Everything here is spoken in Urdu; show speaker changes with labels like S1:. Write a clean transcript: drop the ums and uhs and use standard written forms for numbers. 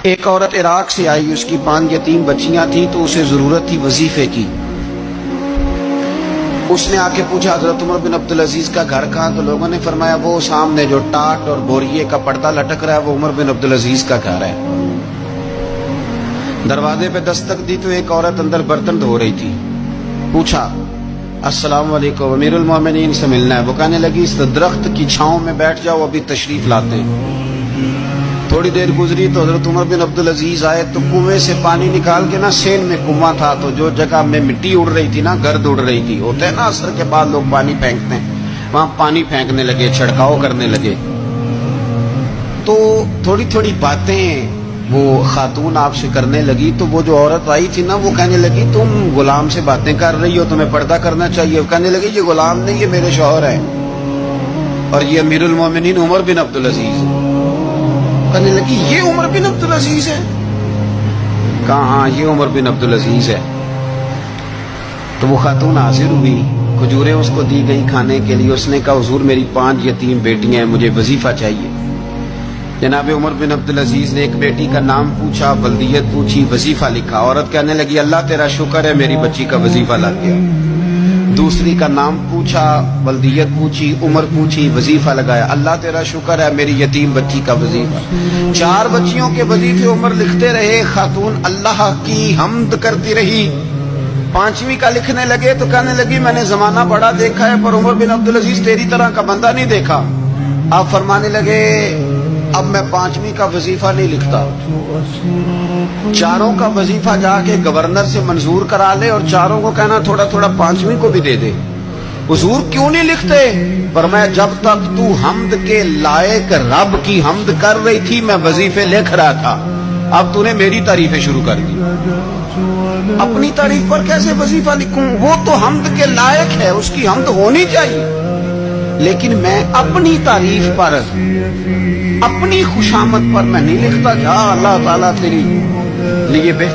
S1: ایک عورت عراق سے آئی، اس کی 5 یا 3 بچیاں تھیں، تو اسے ضرورت تھی وظیفے کی۔ اس نے آ کے پوچھا حضرت عمر بن عبدالعزیز کا گھر کہاں؟ تو لوگوں نے فرمایا وہ سامنے جو ٹاٹ اور بوریے کا پردہ لٹک رہا ہے وہ عمر بن عبدالعزیز کا گھر ہے۔ دروازے پہ دستک دی تو ایک عورت اندر برتن دھو رہی تھی۔ پوچھا السلام علیکم، امیر المومنین سے ملنا ہے۔ وہ کہنے لگی اس درخت کی چھاؤں میں بیٹھ جاؤ، ابھی تشریف لاتے ہیں۔ تھوڑی دیر گزری تو حضرت عمر بن عبدالعزیز آئے تو کنویں سے پانی نکال کے نا، سین میں کنواں تھا تو جو جگہ میں مٹی اڑ رہی تھی نا، گرد اڑ رہی تھی، ہوتا ہے نا عصر کے بعد لوگ پانی پھینکتے ہیں، وہاں پانی پھینکنے لگے، چھڑکاؤ کرنے لگے۔ تو تھوڑی تھوڑی باتیں وہ خاتون آپ سے کرنے لگی، تو وہ جو عورت آئی تھی نا وہ کہنے لگی تم غلام سے باتیں کر رہی ہو، تمہیں پردہ کرنا چاہیے۔ وہ کہنے لگی یہ غلام نہیں، یہ میرے شوہر ہیں اور یہ امیر المومنین عمر بن عبدالعزیز۔ کہنے لگی یہ عمر بن عبدالعزیز ہے؟ کہا ہاں یہ عمر بن عبدالعزیز ہے۔ تو وہ خاتون حاضر ہوئی، کھجوریں اس کو دی گئی کھانے کے لیے۔ اس نے کہا حضور میری 5 یا 3 بیٹیاں ہیں، مجھے وظیفہ چاہیے۔ جناب عمر بن عبدالعزیز نے ایک بیٹی کا نام پوچھا، بلدیت پوچھی، وظیفہ لکھا۔ عورت کہنے لگی اللہ تیرا شکر ہے میری بچی کا وظیفہ لگ گیا۔ دوسری کا نام پوچھا، بلدیت پوچھی، عمر پوچھی، وظیفہ لگایا۔ اللہ تیرا شکر ہے میری یتیم بچی کا وظیفہ۔ 4 بچیوں کے وظیفے عمر لکھتے رہے، خاتون اللہ کی حمد کرتی رہی۔ 5ویں کا لکھنے لگے تو کہنے لگی میں نے زمانہ بڑا دیکھا ہے پر عمر بن عبدالعزیز تیری طرح کا بندہ نہیں دیکھا۔ آپ فرمانے لگے اب میں 5ویں کا وظیفہ نہیں لکھتا، 4 کا وظیفہ جا کے گورنر سے منظور کرا لے اور 4 کو کہنا تھوڑا تھوڑا 5ویں کو بھی دے دے۔ حضور کیوں نہیں لکھتے؟ فرمایا جب تک تو حمد کے لائق رب کی حمد کر رہی تھی میں وظیفے لکھ رہا تھا، اب تو نے میری تعریفیں شروع کر دی۔ اپنی تعریف پر کیسے وظیفہ لکھوں؟ وہ تو حمد کے لائق ہے، اس کی حمد ہونی چاہیے، لیکن میں اپنی تعریف پر، اپنی خوشامد پر میں نہیں لکھتا۔ جا اللہ تعالیٰ تیری لیے بہتر